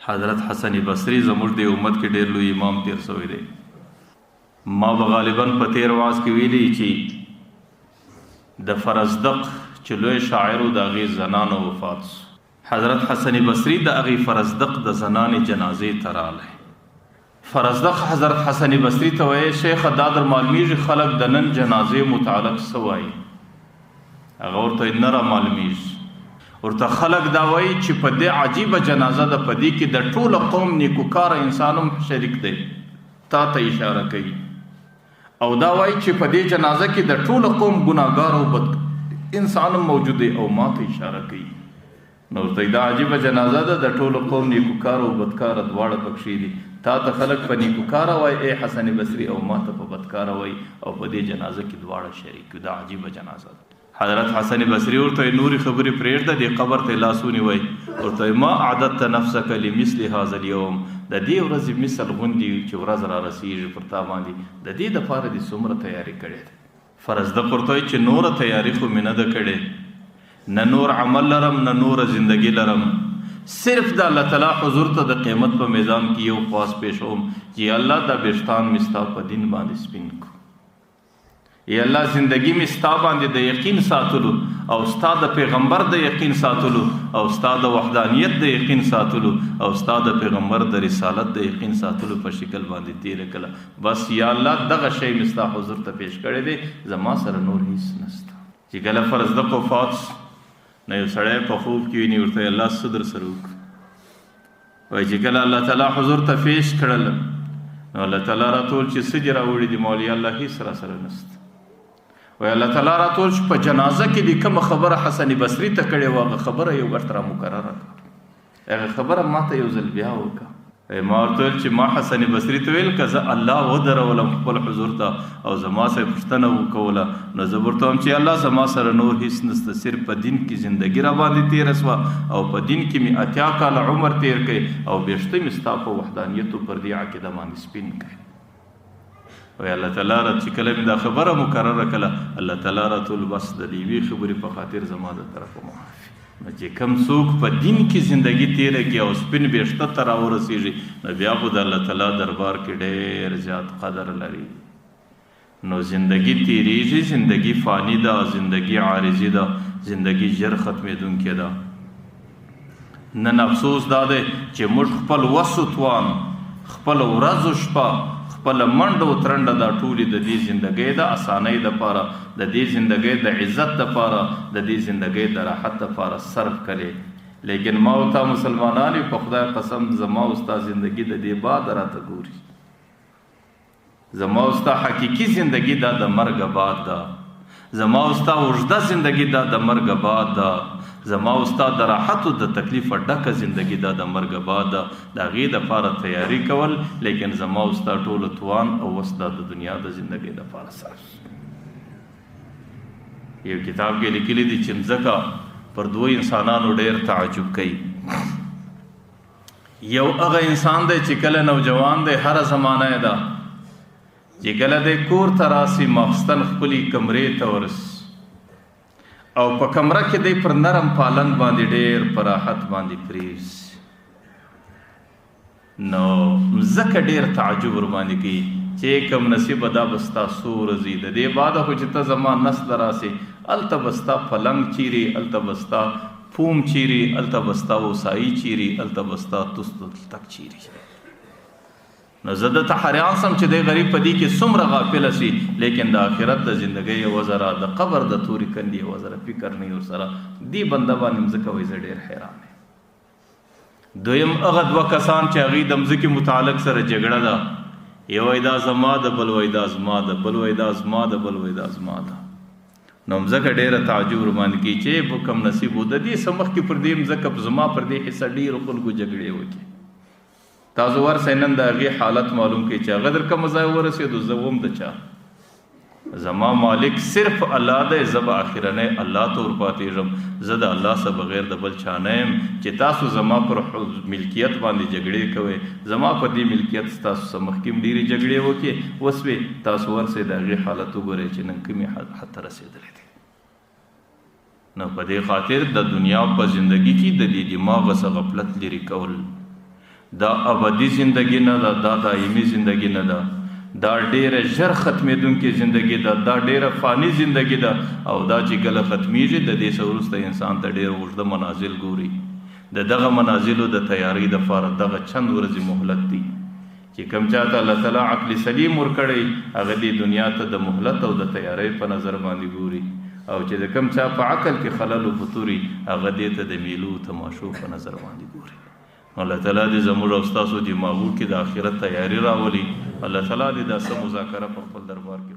حضرت حسن بصری زموږ د امت کې ډېر لوی امام تیر شوی دی. ما به غالبا په تیر واعظ کې ویلي چې د فرزدق چې لوی شاعر و د هغې زنانو وفات شو. حضرت حسن بصری د هغې فرزدق د زنانې جنازې ته راغلی. فرزدق حضرت حسن بصری ته وایي شیخه دا در معلومیږي خلک د نن جنازې متعلق څه وایي؟ هغه ورته نه را معلومیږي. ورته خلک دا وایي چې په دې عجیبه جنازه ده، په دې کې د ټوله قوم نیکوکاره انسان هم شریک دی. تا ته اشاره کوي او دا وایي چې په دې جنازه کې د ټوله قوم ګناهګار او بد انسان هم موجود دی او ما ته اشاره کوي. نو ورته دا عجیبه جنازه ده، د ټولو قوم نیکوکاره او بدکاره دواړه پکښې دي. تا ته خلک په نیکوکاره وایي ای حسن بصري، او ما ته په بدکاره وایي، او په دې جنازه کې دواړه شریک. دا عجیبه جنازه ده. حضرت حسن بصری ورته نوري خبرې پرېږده، دې قبر ته لاس ونیوئ، ورته ما عددت نفسک لمثل هذا اليوم، د دې ورځې مثل غوندې چې ورځ را رسېږي پر تا باندې، د دې دپاره دې څومره تیاري کړې ده؟ فرزدق ورته وایي چې نوره تیاري خو مې نه ده کړې، نه نور عمل لرم نه نوره زندگی لرم، صرف د الله تعالی حضور ته د قیامت په میدان کې یو خواست پیشوم چې الله دا بېشتان مې ستا په دین باندې سپین کړو. یا الله زندگی می ستا باندې د یقین ساتلو او ستا د پیغمبر د یقین ساتلو او ستا د وحدانیت د یقین ساتلو او ستا د پیغمبر د رسالت د یقین ساتلو په شکل باندې تیر کړه. بس یا الله دغه شی می ستا حضور ته پیش کړی دی، زما سره نور هیڅ نشته. چې کله فرزدق وفات نه یو سړی په خوب کې ویني، ورته الله صدر سره وکړه. وایي چې کله الله تعالی حضور ته پیش کړل نو الله تعالی راټول چې څه دې راوړي دي، مولوي الله هیڅ را سره نشته. وی الله تعالی راټول چې په جنازه کې دې کومه خبره حسن بصري ته کړې وه، هغه خبره یو ورته را مقرره کړه. هغه خبره ما ته یو ځل بیا وکړه. ما ورته ویل چې ما حسن بصري ته ویل که زه الله ودرولم خپل حضور ته او زما سره پوښتنه وکوله، نو زه ورته وایم چې الله زما سره نور هیڅ نشته، صرف په دین کې زندګي را باندې تېره شوه او په دین کې مې 80 کاله عمر تېر کړی او بېشته مې ستا په وحدانیت پر دې عقیده باندې سپین کړی. وی الله تعالی را چې کله مې دا خبره مقرره کړه، الله تعالی را ټول بس د دې یوې خبرې په خاطر زما د طرفه معافي. نو چې کوم څوک په دین کې زندگی تېره کړي او سپین بېشته ته راورسېږي، نو بیا خو د الله تعالی دربار کې ډېر زیات قدر لري. نو زندگی تېرېږي، زندگی فانی ده، زندگی عارضي ده، زندگی ژر ختمېدونکې ده. نن افسوس دا دی چې موږ خپل وس و توان، خپل ورځ و شپه، خپل منډه و ترنډه دا ټولې د دې زندګۍ د اسانۍ دپاره، د دې زندګۍ د عزت دپاره، د دې زندګۍ د راحت دپاره صرف کړې. لیکن ما او تا مسلمانان یو، په خدای قسم زما او ستا زندګي د دې بعد راته ګوري. زما او ستا حقیقي زندګي دا د مرګ بعد ده، زما او ستا اوږده زندګي دا د مرګ بعد ده، زما او ستا د راحت او د تکلیف ډکه زندگی دا د مرګ بعد ده. د هغې دپاره تیاری کول، لیکن زما او ستا ټوله توان او وس دا د دنیا د زندګۍ دپاره صرف. یو کتاب کې لیکلي دي چې مځکه پر دوو انسانانو ډېر تعجب کوي. یو هغه انسان دی چې کله نوجوان دی، هره زمانه یې ده چې کله دی کور ته راسي، ماخستن خپلې کمرې ته ورسي او په کمره کې دی پر نرم پالنګ باندې ډېر په راحت باندې پرېږدي. نو مځکه ډېر تعجب ورباندې کوي چې کوم نصیبه دا به ستا څو ورځې، د دې بعده خو چې ته زما نسل راسې، هلته به ستا پلنګ چیرې، هلته به ستا پوم چیرې، هلته به ستا وسایي چیرې، هلته به ستا تست تک چیرې. نو زه دته حیران سم چې دی غریب په دې کې څومره غافله شي، لیکن د آخرت د زندګۍ یوه ذره، د قبر د تورې کندې یوه ذره فکر نه ورسره. دې بنده باندې مځکه وایي زه ډېر حیران یم. دویم هغه دوه کسان چې هغوی د مځکې متعلق سره جګړه ده، یو وایي دا زما ده، بل وایي دا زما ده، بل وایي دا زما ده، بل وایي دا زما ده. نو مځکه ډېره تعجب ورباندې کوي چې په کوم نصیب و، د دې څه مخکې پر دې مځکه زما پر دې حصه ډېرو خلکو جګړې وکړي. تاسو ورسئ نن د هغې حالت معلوم کړئ چې هغه در کومه ځای ورسېدو، زه وم د چا، زما مالک صرف الله دی، زه به اخرنی الله ته ورپاتېږم، زه د الله څخه بغیر د بل چا نه یم. چې تاسو زما پر ملکیت باندې جګړې کوئ، زما په دې ملکیت ستاسو څخه مخکې هم ډېرې جګړې وکړې وسوې، تاسو ورسئ د هغې حالت وګورئ چې نن کومې حد ته رسېدلی دی. نو په دې خاطر د دنیا په زندګي کې د دې دماغ څخه غفلت لرې کول، دا ابدي زندگی نه ده، دا دایمي زندگی نه ده، دا ډیره ژر ختمېدونکې زندگی ده، دا ډیره فانی زندگی ده. او دا چې کله ختمیږي د دې څه وروسته انسان ته ډېر اوږده منازل ګوري. د دغه منازلو د تیاری دپاره دغه چند ورځې مهلت دي چې کوم چاته الله تعالی عقل سلیم ورکړی هغه دې دنیا ته د مهلت او د تیاری په نظر باندې ګوري، او چې د کوم چا په عقل کې خلل و فطوري هغه دې ته د میلو تماشو په نظر باندې ګوري. الله تعالی دې زموږ او ستاسو دماغو کې د آخرت تیاری راولي. الله تعالی دې دا څه مذاکره په خپل دربار کې